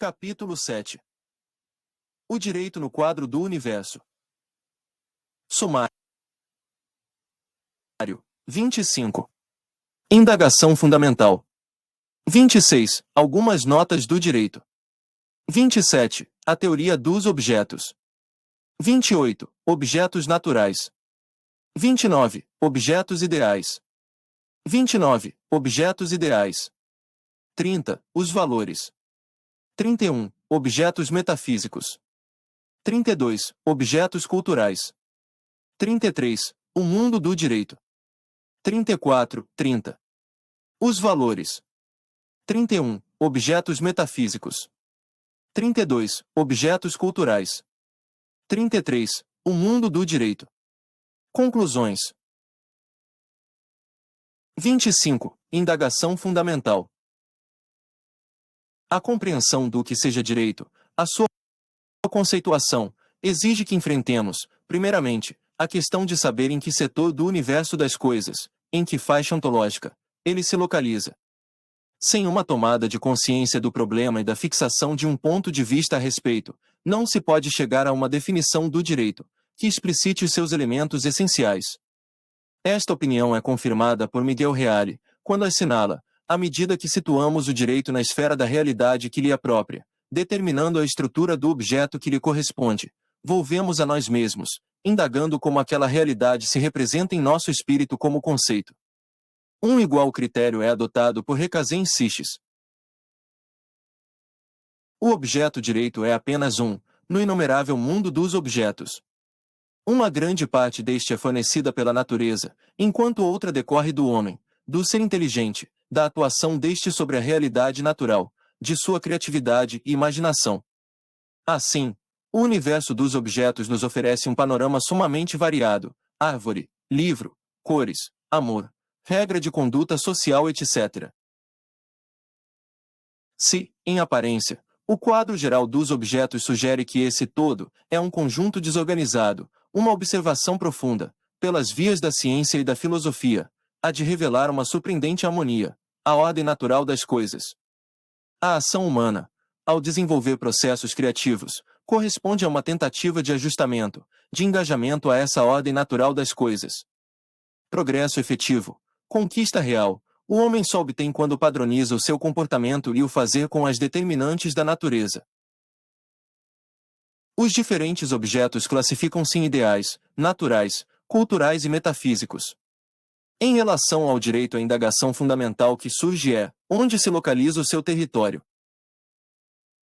Capítulo 7. O direito no quadro do universo. Sumário. 25. Indagação fundamental. 26. Algumas notas do direito. 27. A teoria dos objetos. 28. Objetos naturais. 29. Objetos ideais. 29. Objetos ideais. 30. Os valores. 31. Objetos metafísicos. 32. Objetos culturais. 33. O mundo do direito. 34. 30. Os valores. 31. Objetos metafísicos. 32. Objetos culturais. 33. O mundo do direito. Conclusões. 25. Indagação fundamental. A compreensão do que seja direito, a sua conceituação, exige que enfrentemos, primeiramente, a questão de saber em que setor do universo das coisas, em que faixa ontológica, ele se localiza. Sem uma tomada de consciência do problema e da fixação de um ponto de vista a respeito, não se pode chegar a uma definição do direito, que explicite os seus elementos essenciais. Esta opinião é confirmada por Miguel Reale, quando assinala, à medida que situamos o direito na esfera da realidade que lhe é própria, determinando a estrutura do objeto que lhe corresponde, volvemos a nós mesmos, indagando como aquela realidade se representa em nosso espírito como conceito. Um igual critério é adotado por Recasem Siches. O objeto direito é apenas um, no inumerável mundo dos objetos. Uma grande parte deste é fornecida pela natureza, enquanto outra decorre do homem, do ser inteligente, da atuação deste sobre a realidade natural, de sua criatividade e imaginação. Assim, o universo dos objetos nos oferece um panorama sumamente variado: árvore, livro, cores, amor, regra de conduta social, etc. Se, em aparência, o quadro geral dos objetos sugere que esse todo é um conjunto desorganizado, uma observação profunda, pelas vias da ciência e da filosofia, há de revelar uma surpreendente harmonia, a ordem natural das coisas. A ação humana, ao desenvolver processos criativos, corresponde a uma tentativa de ajustamento, de engajamento a essa ordem natural das coisas. Progresso efetivo, conquista real, o homem só obtém quando padroniza o seu comportamento e o fazer com as determinantes da natureza. Os diferentes objetos classificam-se em ideais, naturais, culturais e metafísicos. Em relação ao direito, a indagação fundamental que surge é: onde se localiza o seu território?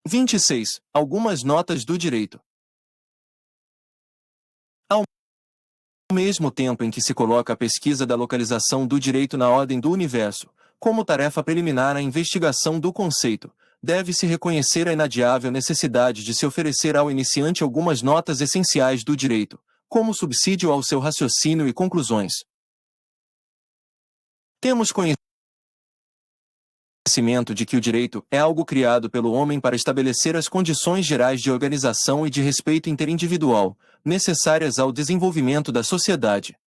26. Algumas notas do direito. Ao mesmo tempo em que se coloca a pesquisa da localização do direito na ordem do universo, como tarefa preliminar à investigação do conceito, deve-se reconhecer a inadiável necessidade de se oferecer ao iniciante algumas notas essenciais do direito, como subsídio ao seu raciocínio e conclusões. Temos conhecimento de que o direito é algo criado pelo homem para estabelecer as condições gerais de organização e de respeito interindividual, necessárias ao desenvolvimento da sociedade.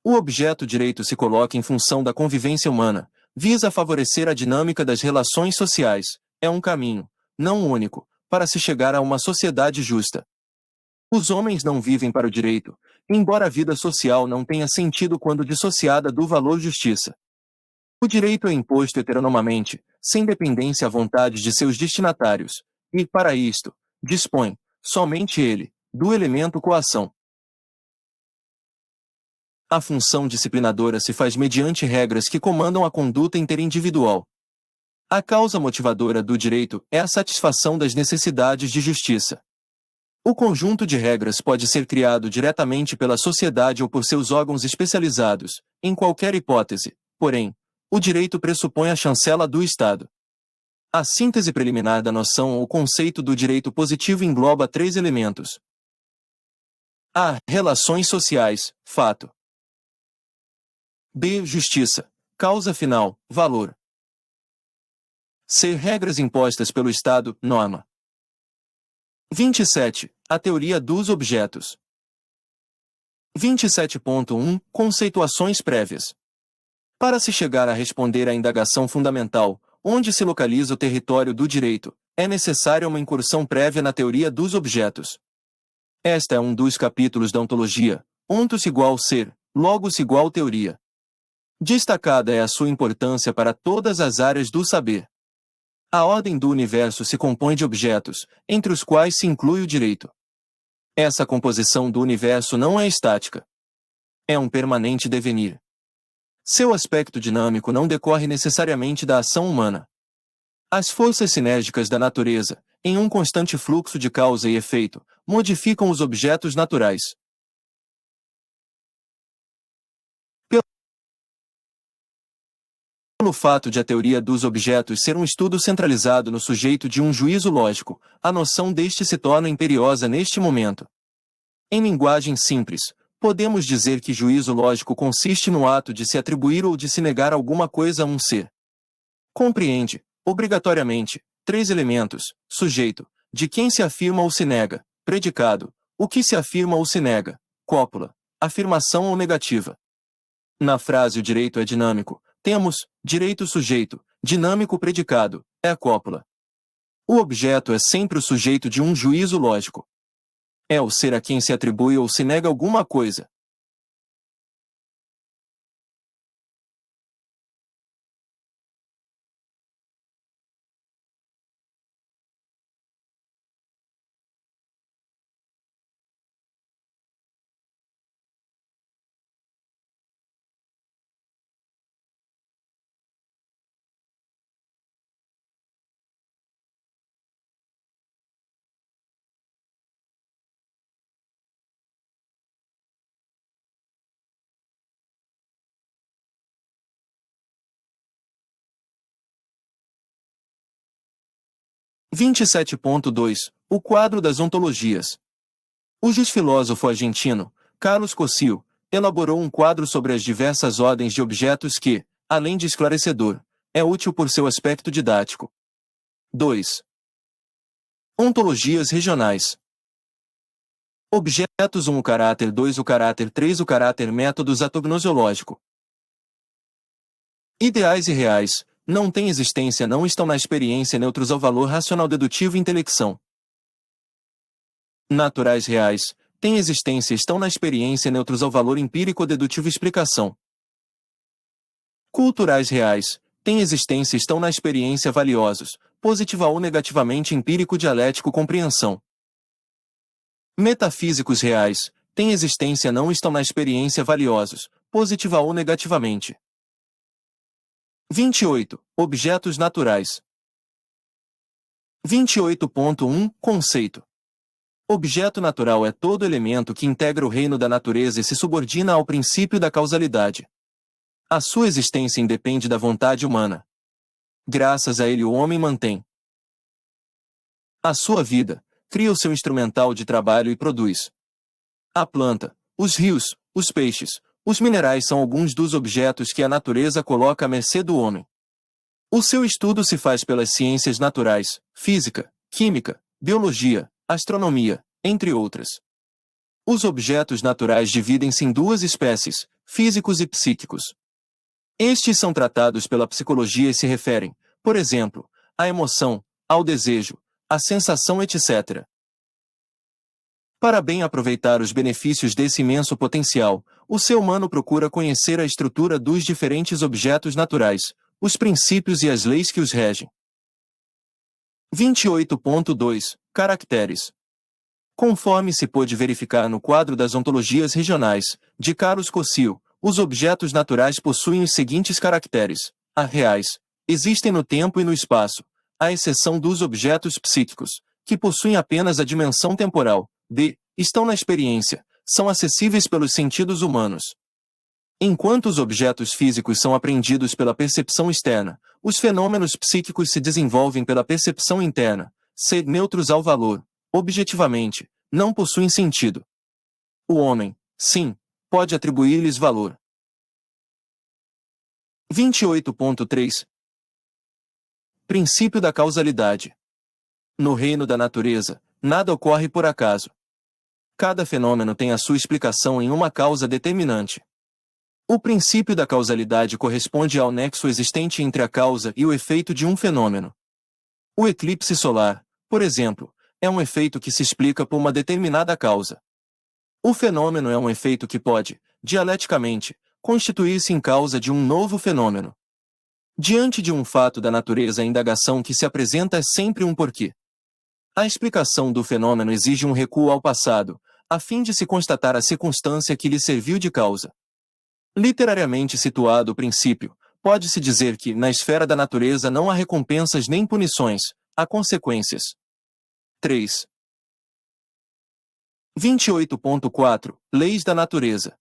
O objeto direito se coloca em função da convivência humana, visa favorecer a dinâmica das relações sociais, é um caminho, não único, para se chegar a uma sociedade justa. Os homens não vivem para o direito, embora a vida social não tenha sentido quando dissociada do valor justiça. O direito é imposto heteronomamente, sem dependência à vontade de seus destinatários, e, para isto, dispõe, somente ele, do elemento coação. A função disciplinadora se faz mediante regras que comandam a conduta interindividual. A causa motivadora do direito é a satisfação das necessidades de justiça. O conjunto de regras pode ser criado diretamente pela sociedade ou por seus órgãos especializados, em qualquer hipótese, porém, o direito pressupõe a chancela do Estado. A síntese preliminar da noção ou conceito do direito positivo engloba 3 elementos. A. Relações sociais, fato. B. Justiça, causa final, valor. C. Regras impostas pelo Estado, norma. 27. A teoria dos objetos. 27.1. Conceituações prévias. Para se chegar a responder à indagação fundamental, onde se localiza o território do direito, é necessária uma incursão prévia na teoria dos objetos. Esta é um dos capítulos da ontologia, ontos igual ser, logos igual teoria. Destacada é a sua importância para todas as áreas do saber. A ordem do universo se compõe de objetos, entre os quais se inclui o direito. Essa composição do universo não é estática. É um permanente devenir. Seu aspecto dinâmico não decorre necessariamente da ação humana. As forças sinérgicas da natureza, em um constante fluxo de causa e efeito, modificam os objetos naturais. Pelo fato de a teoria dos objetos ser um estudo centralizado no sujeito de um juízo lógico, a noção deste se torna imperiosa neste momento. Em linguagem simples, podemos dizer que juízo lógico consiste no ato de se atribuir ou de se negar alguma coisa a um ser. Compreende, obrigatoriamente, três elementos: sujeito, de quem se afirma ou se nega; predicado, o que se afirma ou se nega; cópula, afirmação ou negativa. Na frase o direito é dinâmico, temos direito sujeito, dinâmico predicado, é a cópula. O objeto é sempre o sujeito de um juízo lógico. É o ser a quem se atribui ou se nega alguma coisa. Vinte e 27.2 O quadro das ontologias. O filósofo argentino, Carlos Cossio, elaborou um quadro sobre as diversas ordens de objetos que, além de esclarecedor, é útil por seu aspecto didático. 2. Ontologias regionais. Objetos 1 o caráter 2 o caráter 3 o caráter métodos atognosiológico. Ideais e reais, não têm existência não estão na experiência neutros ao valor racional dedutivo e intelecção. Naturais reais, têm existência estão na experiência neutros ao valor empírico dedutivo e explicação. Culturais reais, têm existência estão na experiência valiosos, positiva ou negativamente empírico dialético compreensão. Metafísicos reais, têm existência não estão na experiência valiosos, positiva ou negativamente. 28. Objetos naturais. 28.1 Conceito. Objeto natural é todo elemento que integra o reino da natureza e se subordina ao princípio da causalidade. A sua existência independe da vontade humana. Graças a ele o homem mantém a sua vida, cria o seu instrumental de trabalho e produz. A planta, os rios, os peixes, os minerais são alguns dos objetos que a natureza coloca à mercê do homem. O seu estudo se faz pelas ciências naturais, física, química, biologia, astronomia, entre outras. Os objetos naturais dividem-se em duas espécies, físicos e psíquicos. Estes são tratados pela psicologia e se referem, por exemplo, à emoção, ao desejo, à sensação, etc. Para bem aproveitar os benefícios desse imenso potencial, o ser humano procura conhecer a estrutura dos diferentes objetos naturais, os princípios e as leis que os regem. 28.2 Caracteres. Conforme se pôde verificar no quadro das ontologias regionais, de Carlos Cossio, os objetos naturais possuem os seguintes caracteres: a. Reais, existem no tempo e no espaço, à exceção dos objetos psíquicos, que possuem apenas a dimensão temporal. B. Estão na experiência, são acessíveis pelos sentidos humanos. Enquanto os objetos físicos são apreendidos pela percepção externa, os fenômenos psíquicos se desenvolvem pela percepção interna. C. Neutros ao valor, objetivamente, não possuem sentido. O homem, sim, pode atribuir-lhes valor. 28.3 Princípio da causalidade. No reino da natureza, nada ocorre por acaso. Cada fenômeno tem a sua explicação em uma causa determinante. O princípio da causalidade corresponde ao nexo existente entre a causa e o efeito de um fenômeno. O eclipse solar, por exemplo, é um efeito que se explica por uma determinada causa. O fenômeno é um efeito que pode, dialeticamente, constituir-se em causa de um novo fenômeno. Diante de um fato da natureza, a indagação que se apresenta é sempre um porquê. A explicação do fenômeno exige um recuo ao passado, a fim de se constatar a circunstância que lhe serviu de causa. Literariamente situado o princípio, pode-se dizer que, na esfera da natureza, não há recompensas nem punições, há consequências. 3. 28.4 Leis da natureza.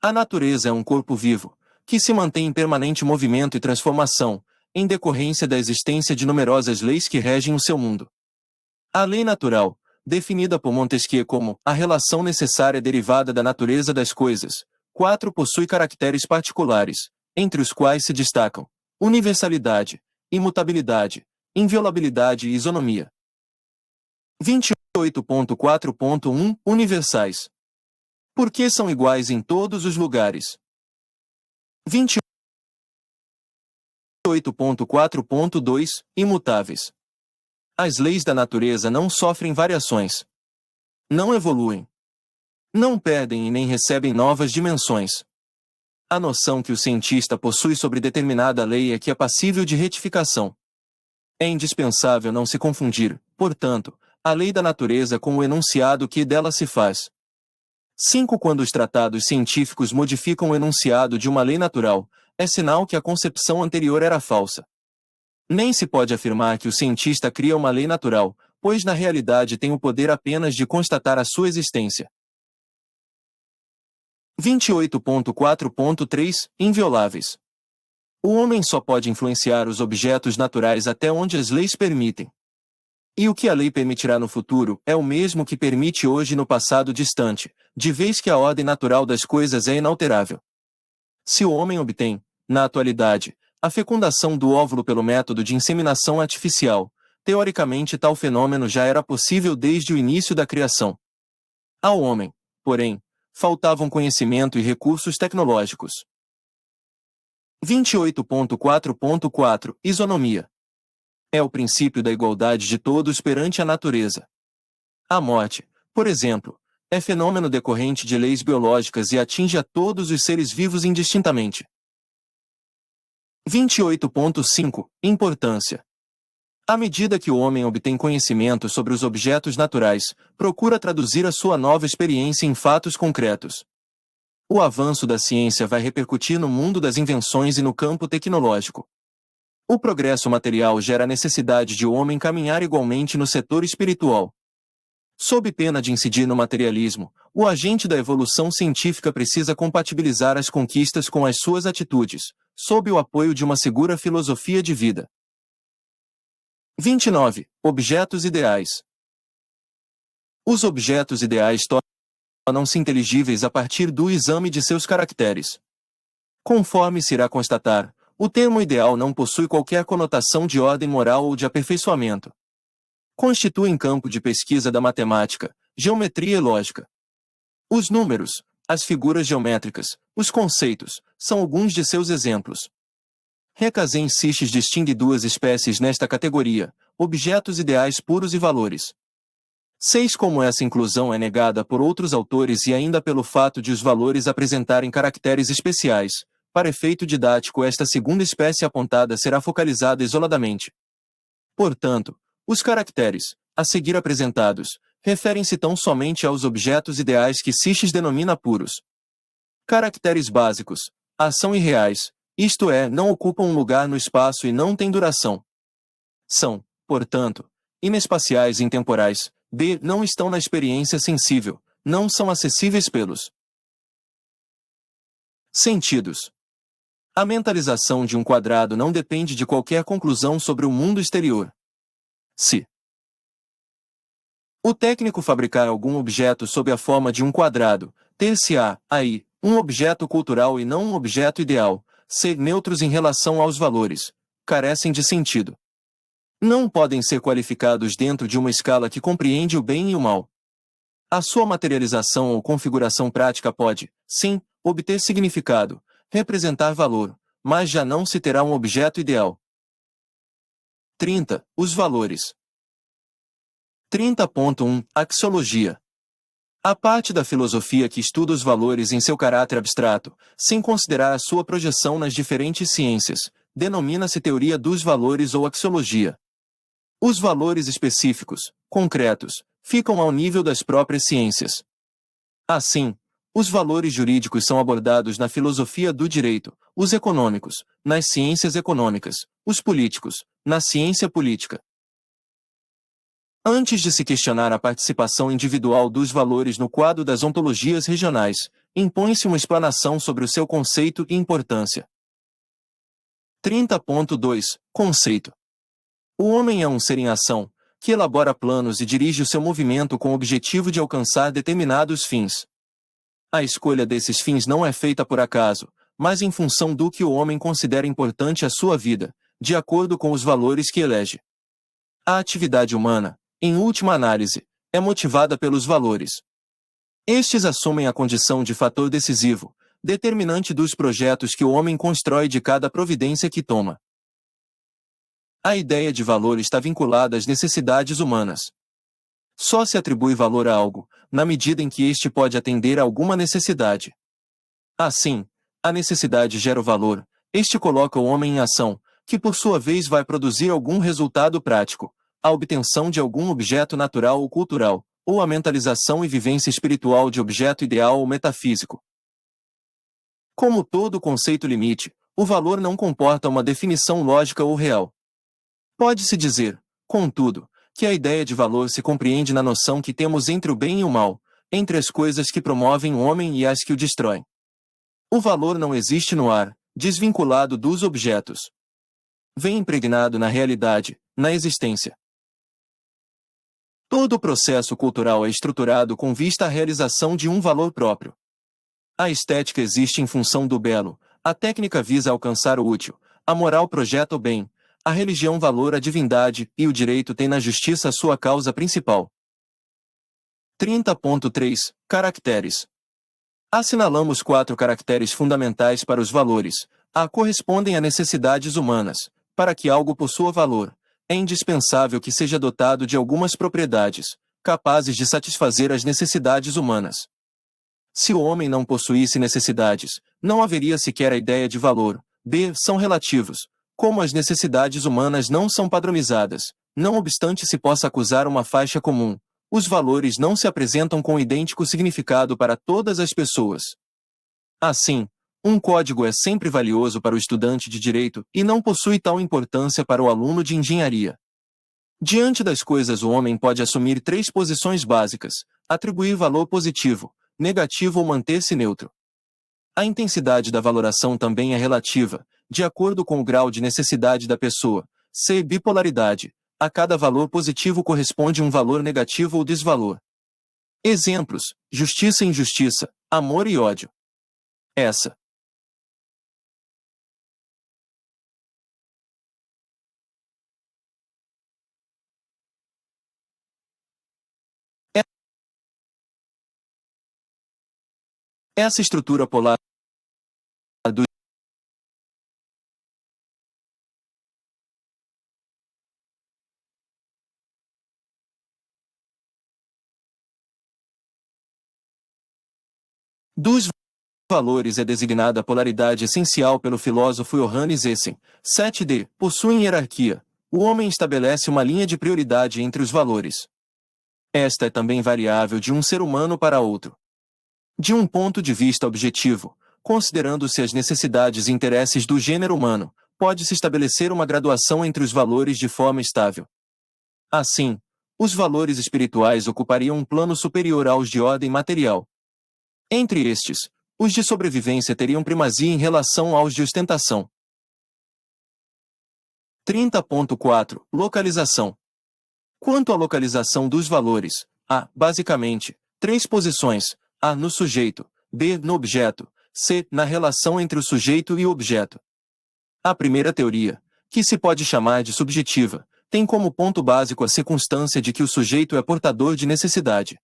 A natureza é um corpo vivo, que se mantém em permanente movimento e transformação, em decorrência da existência de numerosas leis que regem o seu mundo. A lei natural, definida por Montesquieu como a relação necessária derivada da natureza das coisas, 4 possui caracteres particulares, entre os quais se destacam universalidade, imutabilidade, inviolabilidade e isonomia. 28.4.1 Universais. Por que são iguais em todos os lugares? 28.4.2 Imutáveis. As leis da natureza não sofrem variações. Não evoluem. Não perdem e nem recebem novas dimensões. A noção que o cientista possui sobre determinada lei é que é passível de retificação. É indispensável não se confundir, portanto, a lei da natureza com o enunciado que dela se faz. 5. Quando os tratados científicos modificam o enunciado de uma lei natural, é sinal que a concepção anterior era falsa. Nem se pode afirmar que o cientista cria uma lei natural, pois na realidade tem o poder apenas de constatar a sua existência. 28.4.3 Invioláveis. O homem só pode influenciar os objetos naturais até onde as leis permitem. E o que a lei permitirá no futuro é o mesmo que permite hoje no passado distante, de vez que a ordem natural das coisas é inalterável. Se o homem obtém, na atualidade, a fecundação do óvulo pelo método de inseminação artificial, teoricamente tal fenômeno já era possível desde o início da criação. Ao homem, porém, faltavam conhecimento e recursos tecnológicos. 28.4.4 Isonomia. É o princípio da igualdade de todos perante a natureza. A morte, por exemplo, é fenômeno decorrente de leis biológicas e atinge a todos os seres vivos indistintamente. 28.5 Importância. À medida que o homem obtém conhecimento sobre os objetos naturais, procura traduzir a sua nova experiência em fatos concretos. O avanço da ciência vai repercutir no mundo das invenções e no campo tecnológico. O progresso material gera a necessidade de o homem caminhar igualmente no setor espiritual. Sob pena de incidir no materialismo, o agente da evolução científica precisa compatibilizar as conquistas com as suas atitudes, sob o apoio de uma segura filosofia de vida. 29. Objetos ideais. Os objetos ideais tornam-se inteligíveis a partir do exame de seus caracteres. Conforme se irá constatar, o termo ideal não possui qualquer conotação de ordem moral ou de aperfeiçoamento. Constituem campo de pesquisa da matemática, geometria e lógica. Os números, as figuras geométricas, os conceitos, são alguns de seus exemplos. Recasem-Siches distingue duas espécies nesta categoria, objetos ideais puros e valores. 6. Como essa inclusão é negada por outros autores e ainda pelo fato de os valores apresentarem caracteres especiais, para efeito didático esta segunda espécie apontada será focalizada isoladamente. Portanto, os caracteres, a seguir apresentados, referem-se tão somente aos objetos ideais que Siches denomina puros. Caracteres básicos, são irreais, isto é, não ocupam um lugar no espaço e não têm duração. São, portanto, inespaciais e intemporais. B. Não estão na experiência sensível, não são acessíveis pelos sentidos. A mentalização de um quadrado não depende de qualquer conclusão sobre o mundo exterior. Se o técnico fabricar algum objeto sob a forma de um quadrado, ter-se-á, aí, um objeto cultural e não um objeto ideal, ser neutros em relação aos valores, carecem de sentido. Não podem ser qualificados dentro de uma escala que compreende o bem e o mal. A sua materialização ou configuração prática pode, sim, obter significado, representar valor, mas já não se terá um objeto ideal. 30. Os valores. 30.1 Axiologia. A parte da filosofia que estuda os valores em seu caráter abstrato, sem considerar a sua projeção nas diferentes ciências, denomina-se teoria dos valores ou axiologia. Os valores específicos, concretos, ficam ao nível das próprias ciências. Assim, os valores jurídicos são abordados na filosofia do direito, os econômicos, nas ciências econômicas, os políticos, na ciência política. Antes de se questionar a participação individual dos valores no quadro das ontologias regionais, impõe-se uma explanação sobre o seu conceito e importância. 30.2 Conceito. O homem é um ser em ação, que elabora planos e dirige o seu movimento com o objetivo de alcançar determinados fins. A escolha desses fins não é feita por acaso, mas em função do que o homem considera importante à sua vida, de acordo com os valores que elege. A atividade humana, em última análise, é motivada pelos valores. Estes assumem a condição de fator decisivo, determinante dos projetos que o homem constrói de cada providência que toma. A ideia de valor está vinculada às necessidades humanas. Só se atribui valor a algo, na medida em que este pode atender a alguma necessidade. Assim, a necessidade gera o valor, este coloca o homem em ação, que por sua vez vai produzir algum resultado prático, a obtenção de algum objeto natural ou cultural, ou a mentalização e vivência espiritual de objeto ideal ou metafísico. Como todo conceito limite, o valor não comporta uma definição lógica ou real. Pode-se dizer, contudo, que a ideia de valor se compreende na noção que temos entre o bem e o mal, entre as coisas que promovem o homem e as que o destroem. O valor não existe no ar, desvinculado dos objetos. Vem impregnado na realidade, na existência. Todo o processo cultural é estruturado com vista à realização de um valor próprio. A estética existe em função do belo, a técnica visa alcançar o útil, a moral projeta o bem, a religião valora a divindade e o direito tem na justiça a sua causa principal. 30.3 Caracteres. Assinalamos 4 caracteres fundamentais para os valores. A correspondem a necessidades humanas. Para que algo possua valor, é indispensável que seja dotado de algumas propriedades, capazes de satisfazer as necessidades humanas. Se o homem não possuísse necessidades, não haveria sequer a ideia de valor. B. São relativos. Como as necessidades humanas não são padronizadas, não obstante se possa acusar uma faixa comum, os valores não se apresentam com idêntico significado para todas as pessoas. Assim, um código é sempre valioso para o estudante de direito e não possui tal importância para o aluno de engenharia. Diante das coisas, o homem pode assumir 3 posições básicas: atribuir valor positivo, negativo ou manter-se neutro. A intensidade da valoração também é relativa, de acordo com o grau de necessidade da pessoa. C. Bipolaridade. A cada valor positivo corresponde um valor negativo ou desvalor. Exemplos: justiça e injustiça, amor e ódio. Essa essa estrutura polar dos valores é designada a polaridade essencial pelo filósofo Johannes Essen. 7d. Possuem hierarquia. O homem estabelece uma linha de prioridade entre os valores. Esta é também variável de um ser humano para outro. De um ponto de vista objetivo, considerando-se as necessidades e interesses do gênero humano, pode-se estabelecer uma graduação entre os valores de forma estável. Assim, os valores espirituais ocupariam um plano superior aos de ordem material. Entre estes, os de sobrevivência teriam primazia em relação aos de ostentação. 30.4 Localização. Quanto à localização dos valores, há, basicamente, 3 posições: A. No sujeito, B. No objeto, C. Na relação entre o sujeito e o objeto. A primeira teoria, que se pode chamar de subjetiva, tem como ponto básico a circunstância de que o sujeito é portador de necessidade.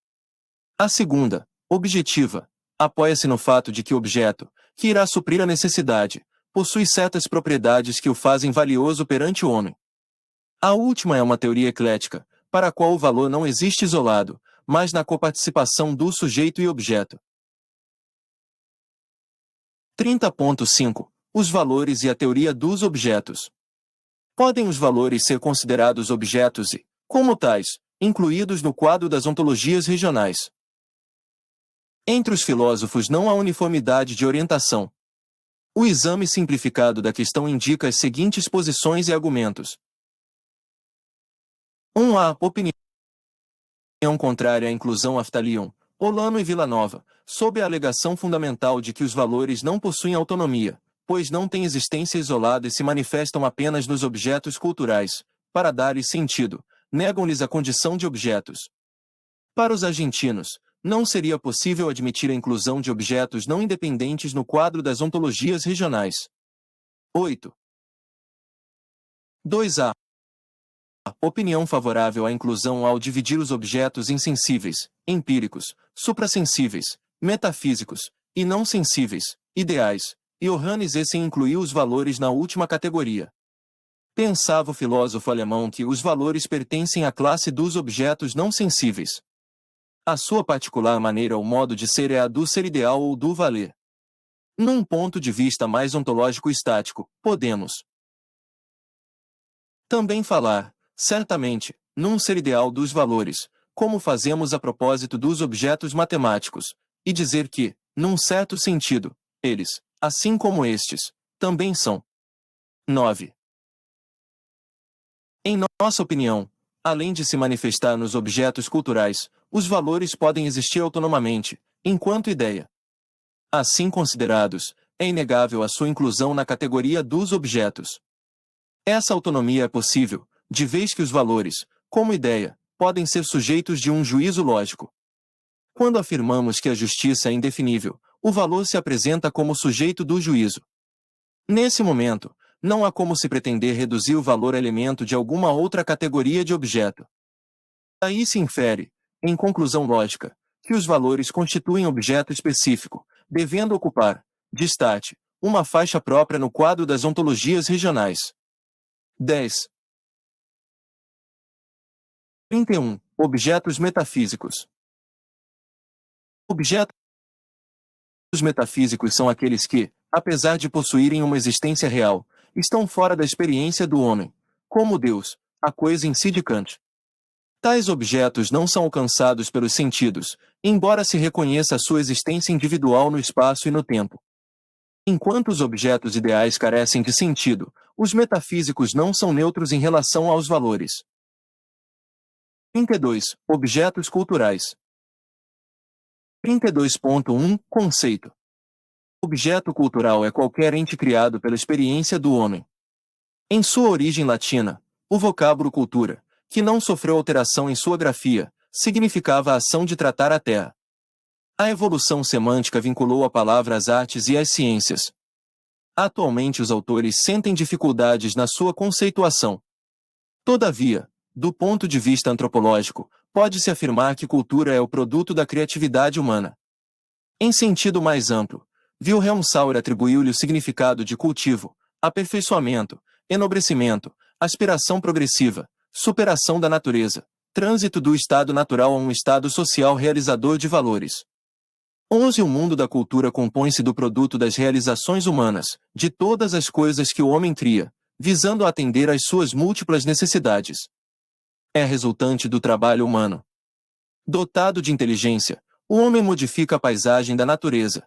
A segunda, objetiva, apoia-se no fato de que o objeto, que irá suprir a necessidade, possui certas propriedades que o fazem valioso perante o homem. A última é uma teoria eclética, para a qual o valor não existe isolado, mas na coparticipação do sujeito e objeto. 30.5. Os valores e a teoria dos objetos. Podem os valores ser considerados objetos e, como tais, incluídos no quadro das ontologias regionais. Entre os filósofos não há uniformidade de orientação. O exame simplificado da questão indica as seguintes posições e argumentos. 1a. Opinião contrária à inclusão Aftalion, Olano e Villanova, sob a alegação fundamental de que os valores não possuem autonomia, pois não têm existência isolada e se manifestam apenas nos objetos culturais. Para dar-lhes sentido, negam-lhes a condição de objetos. Para os argentinos, não seria possível admitir a inclusão de objetos não independentes no quadro das ontologias regionais. 8. 2a. Opinião favorável à inclusão ao dividir os objetos em sensíveis, empíricos, suprassensíveis, metafísicos, e não sensíveis, ideais, e Johannes Essen incluiu os valores na última categoria. Pensava o filósofo alemão que os valores pertencem à classe dos objetos não sensíveis. A sua particular maneira ou modo de ser é a do ser ideal ou do valer. Num ponto de vista mais ontológico e estático, podemos também falar, certamente, num ser ideal dos valores, como fazemos a propósito dos objetos matemáticos, e dizer que, num certo sentido, eles, assim como estes, também são. 9. Em nossa opinião, além de se manifestar nos objetos culturais, os valores podem existir autonomamente, enquanto ideia. Assim considerados, é inegável a sua inclusão na categoria dos objetos. Essa autonomia é possível, de vez que os valores, como ideia, podem ser sujeitos de um juízo lógico. Quando afirmamos que a justiça é indefinível, o valor se apresenta como sujeito do juízo. Nesse momento, não há como se pretender reduzir o valor a elemento de alguma outra categoria de objeto. Daí se infere, em conclusão lógica, que os valores constituem objeto específico, devendo ocupar, distarte, uma faixa própria no quadro das ontologias regionais. 10. 31. Objetos metafísicos. Objetos metafísicos são aqueles que, apesar de possuírem uma existência real, estão fora da experiência do homem, como Deus, a coisa em si de Kant. Tais objetos não são alcançados pelos sentidos, embora se reconheça a sua existência individual no espaço e no tempo. Enquanto os objetos ideais carecem de sentido, os metafísicos não são neutros em relação aos valores. 32. Objetos culturais. 32.1. Conceito. Objeto cultural é qualquer ente criado pela experiência do homem. Em sua origem latina, o vocábulo cultura, que não sofreu alteração em sua grafia, significava a ação de tratar a terra. A evolução semântica vinculou a palavra às artes e às ciências. Atualmente os autores sentem dificuldades na sua conceituação. Todavia, do ponto de vista antropológico, pode-se afirmar que cultura é o produto da criatividade humana. Em sentido mais amplo, Wilhelm Sauer atribuiu-lhe o significado de cultivo, aperfeiçoamento, enobrecimento, aspiração progressiva, superação da natureza, trânsito do estado natural a um estado social realizador de valores. 11. O mundo da cultura compõe-se do produto das realizações humanas, de todas as coisas que o homem cria, visando atender às suas múltiplas necessidades. É resultante do trabalho humano. Dotado de inteligência, o homem modifica a paisagem da natureza,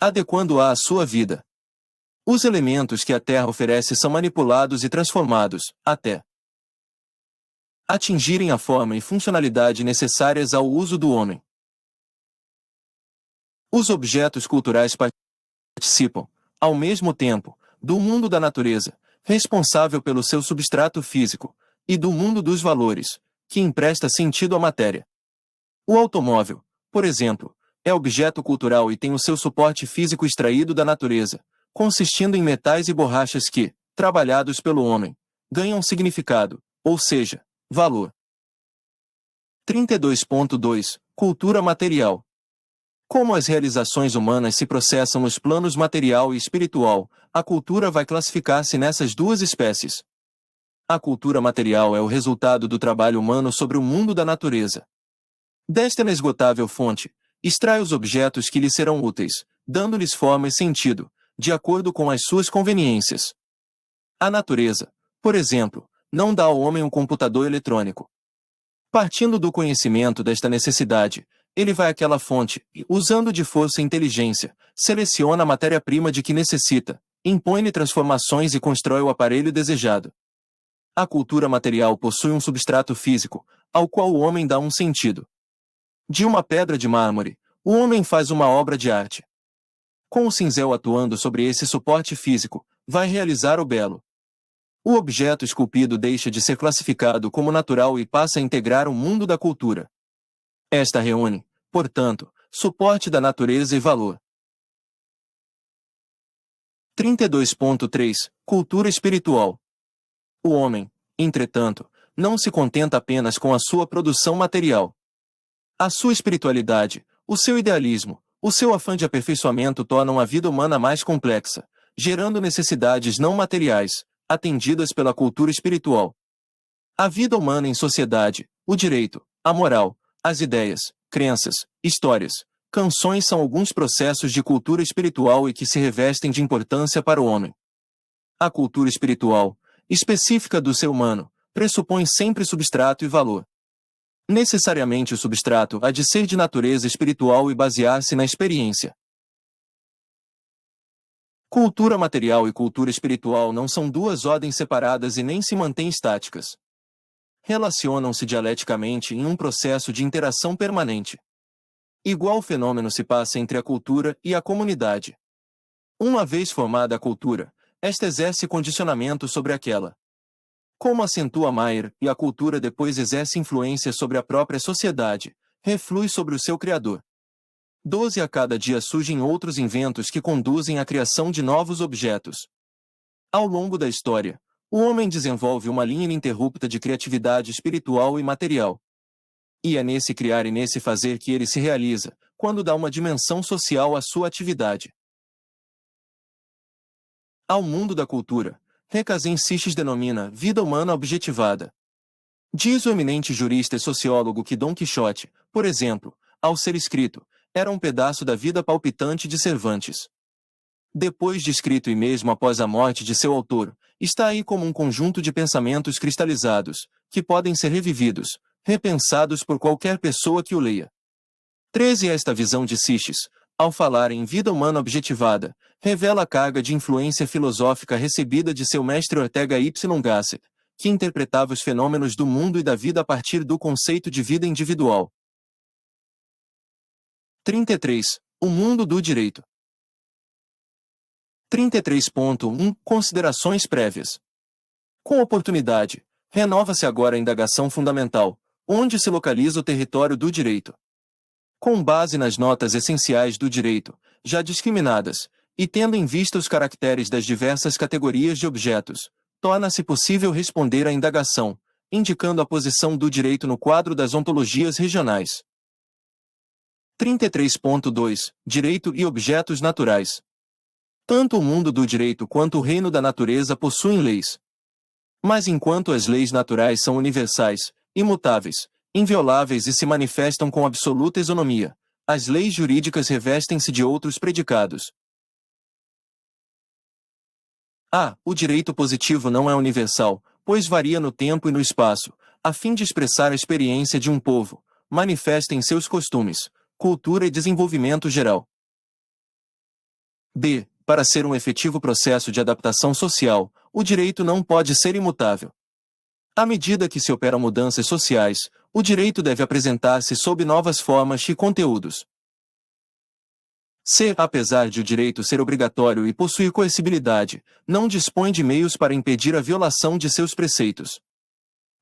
adequando-a à sua vida. Os elementos que a Terra oferece são manipulados e transformados, até atingirem a forma e funcionalidade necessárias ao uso do homem. Os objetos culturais participam, ao mesmo tempo, do mundo da natureza, responsável pelo seu substrato físico, e do mundo dos valores, que empresta sentido à matéria. O automóvel, por exemplo, é objeto cultural e tem o seu suporte físico extraído da natureza, consistindo em metais e borrachas que, trabalhados pelo homem, ganham significado, ou seja, valor. 32.2. Cultura material. Como as realizações humanas se processam nos planos material e espiritual, a cultura vai classificar-se nessas duas espécies. A cultura material é o resultado do trabalho humano sobre o mundo da natureza. Desta inesgotável fonte, extrai os objetos que lhe serão úteis, dando-lhes forma e sentido, de acordo com as suas conveniências. A natureza, por exemplo, não dá ao homem um computador eletrônico. Partindo do conhecimento desta necessidade, ele vai àquela fonte e, usando de força e inteligência, seleciona a matéria-prima de que necessita, impõe-lhe transformações e constrói o aparelho desejado. A cultura material possui um substrato físico, ao qual o homem dá um sentido. De uma pedra de mármore, o homem faz uma obra de arte. Com o cinzel atuando sobre esse suporte físico, vai realizar o belo. O objeto esculpido deixa de ser classificado como natural e passa a integrar o mundo da cultura. Esta reúne, portanto, suporte da natureza e valor. 32.3 Cultura espiritual. O homem, entretanto, não se contenta apenas com a sua produção material. A sua espiritualidade, o seu idealismo, o seu afã de aperfeiçoamento tornam a vida humana mais complexa, gerando necessidades não materiais, atendidas pela cultura espiritual. A vida humana em sociedade, o direito, a moral, as ideias, crenças, histórias, canções são alguns processos de cultura espiritual e que se revestem de importância para o homem. A cultura espiritual, específica do ser humano, pressupõe sempre substrato e valor. Necessariamente o substrato há de ser de natureza espiritual e basear-se na experiência. Cultura material e cultura espiritual não são duas ordens separadas e nem se mantêm estáticas. Relacionam-se dialeticamente em um processo de interação permanente. Igual fenômeno se passa entre a cultura e a comunidade. Uma vez formada a cultura, esta exerce condicionamento sobre aquela. Como acentua Maier, e a cultura depois exerce influência sobre a própria sociedade, reflui sobre o seu criador. 12 A cada dia surgem outros inventos que conduzem à criação de novos objetos. Ao longo da história, o homem desenvolve uma linha ininterrupta de criatividade espiritual e material. E é nesse criar e nesse fazer que ele se realiza, quando dá uma dimensão social à sua atividade. Ao mundo da cultura, Recazem Seixas denomina vida humana objetivada. Diz o eminente jurista e sociólogo que Dom Quixote, por exemplo, ao ser escrito, era um pedaço da vida palpitante de Cervantes. Depois de escrito e mesmo após a morte de seu autor, está aí como um conjunto de pensamentos cristalizados, que podem ser revividos, repensados por qualquer pessoa que o leia. 13 Esta visão de Seixas, ao falar em vida humana objetivada, revela a carga de influência filosófica recebida de seu mestre Ortega Y Gasset, que interpretava os fenômenos do mundo e da vida a partir do conceito de vida individual. 33 O mundo do direito. 33.1 Considerações prévias. Com oportunidade, renova-se agora a indagação fundamental, onde se localiza o território do direito. Com base nas notas essenciais do direito, já discriminadas, e tendo em vista os caracteres das diversas categorias de objetos, torna-se possível responder à indagação, indicando a posição do direito no quadro das ontologias regionais. 33.2 Direito e objetos naturais. Tanto o mundo do direito quanto o reino da natureza possuem leis. Mas enquanto as leis naturais são universais, imutáveis, invioláveis e se manifestam com absoluta isonomia, as leis jurídicas revestem-se de outros predicados. O direito positivo não é universal, pois varia no tempo e no espaço, a fim de expressar a experiência de um povo, manifesta em seus costumes, cultura e desenvolvimento geral. B. Para ser um efetivo processo de adaptação social, o direito não pode ser imutável. À medida que se operam mudanças sociais, o direito deve apresentar-se sob novas formas e conteúdos. C. Apesar de o direito ser obrigatório e possuir coercibilidade, não dispõe de meios para impedir a violação de seus preceitos.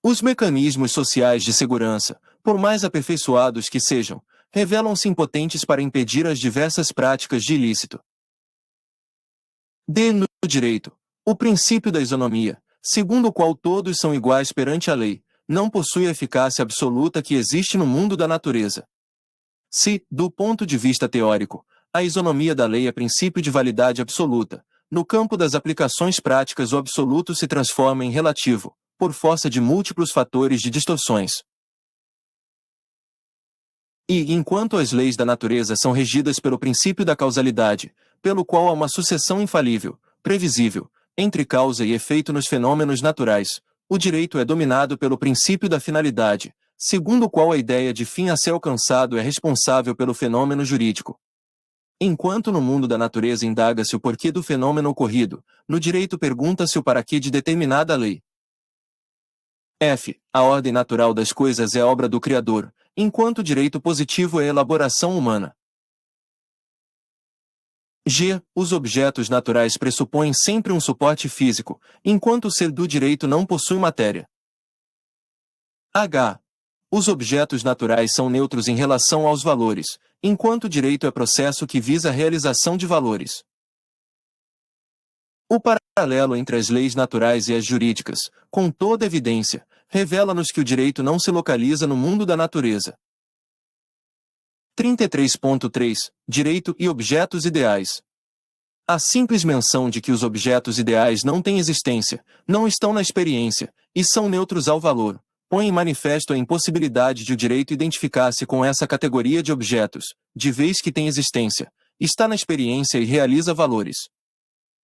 Os mecanismos sociais de segurança, por mais aperfeiçoados que sejam, revelam-se impotentes para impedir as diversas práticas de ilícito. D. No direito, o princípio da isonomia, segundo o qual todos são iguais perante a lei, não possui a eficácia absoluta que existe no mundo da natureza. Se, do ponto de vista teórico, a isonomia da lei é princípio de validade absoluta, no campo das aplicações práticas o absoluto se transforma em relativo, por força de múltiplos fatores de distorções. E, enquanto as leis da natureza são regidas pelo princípio da causalidade, pelo qual há uma sucessão infalível, previsível, entre causa e efeito nos fenômenos naturais, o direito é dominado pelo princípio da finalidade, segundo o qual a ideia de fim a ser alcançado é responsável pelo fenômeno jurídico. Enquanto no mundo da natureza indaga-se o porquê do fenômeno ocorrido, no direito pergunta-se o para quê de determinada lei. F. A ordem natural das coisas é obra do Criador, enquanto o direito positivo é elaboração humana. G. Os objetos naturais pressupõem sempre um suporte físico, enquanto o ser do direito não possui matéria. H. Os objetos naturais são neutros em relação aos valores, enquanto o direito é processo que visa a realização de valores. O paralelo entre as leis naturais e as jurídicas, com toda evidência, revela-nos que o direito não se localiza no mundo da natureza. 33.3 Direito e objetos ideais. A simples menção de que os objetos ideais não têm existência, não estão na experiência, e são neutros ao valor, põe em manifesto a impossibilidade de o direito identificar-se com essa categoria de objetos, de vez que tem existência, está na experiência e realiza valores.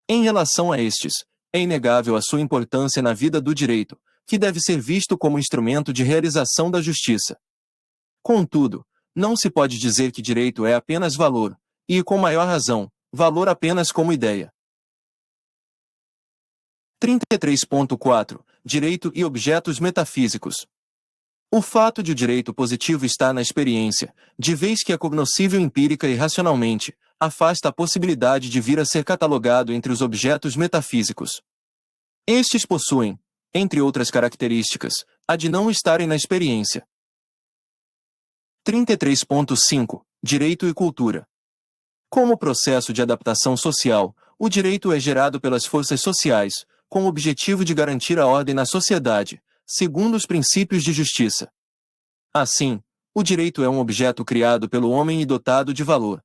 Em relação a estes, é inegável a sua importância na vida do direito, que deve ser visto como instrumento de realização da justiça. Contudo, não se pode dizer que direito é apenas valor, e, com maior razão, valor apenas como ideia. 33.4 Direito e objetos metafísicos. O fato de o direito positivo estar na experiência, de vez que é cognoscível empírica e racionalmente, afasta a possibilidade de vir a ser catalogado entre os objetos metafísicos. Estes possuem, entre outras características, a de não estarem na experiência. 33.5 Direito e cultura. Como processo de adaptação social, o direito é gerado pelas forças sociais, com o objetivo de garantir a ordem na sociedade, segundo os princípios de justiça. Assim, o direito é um objeto criado pelo homem e dotado de valor.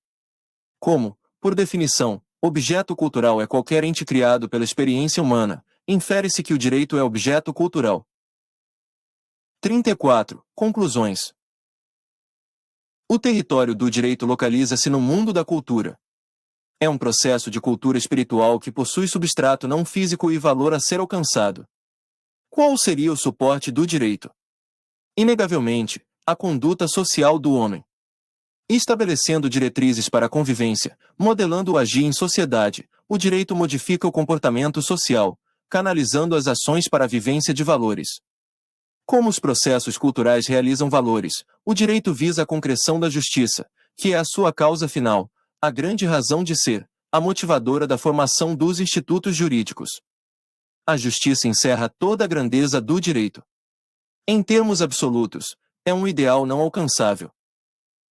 Como, por definição, objeto cultural é qualquer ente criado pela experiência humana, infere-se que o direito é objeto cultural. 34. Conclusões. O território do direito localiza-se no mundo da cultura. É um processo de cultura espiritual que possui substrato não físico e valor a ser alcançado. Qual seria o suporte do direito? Inegavelmente, a conduta social do homem. Estabelecendo diretrizes para a convivência, modelando o agir em sociedade, o direito modifica o comportamento social, canalizando as ações para a vivência de valores. Como os processos culturais realizam valores, o direito visa a concreção da justiça, que é a sua causa final, a grande razão de ser, a motivadora da formação dos institutos jurídicos. A justiça encerra toda a grandeza do direito. Em termos absolutos, é um ideal não alcançável.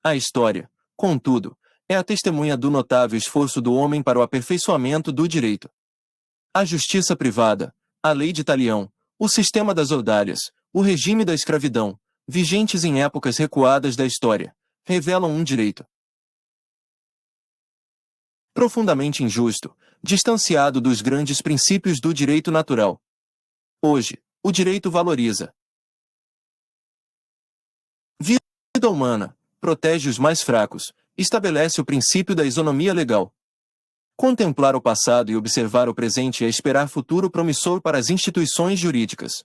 A história, contudo, é a testemunha do notável esforço do homem para o aperfeiçoamento do direito. A justiça privada, a lei de talião, o sistema das ordalhas, o regime da escravidão, vigentes em épocas recuadas da história, revelam um direito profundamente injusto, distanciado dos grandes princípios do direito natural. Hoje, o direito valoriza vida humana, protege os mais fracos, estabelece o princípio da isonomia legal. Contemplar o passado e observar o presente é esperar futuro promissor para as instituições jurídicas.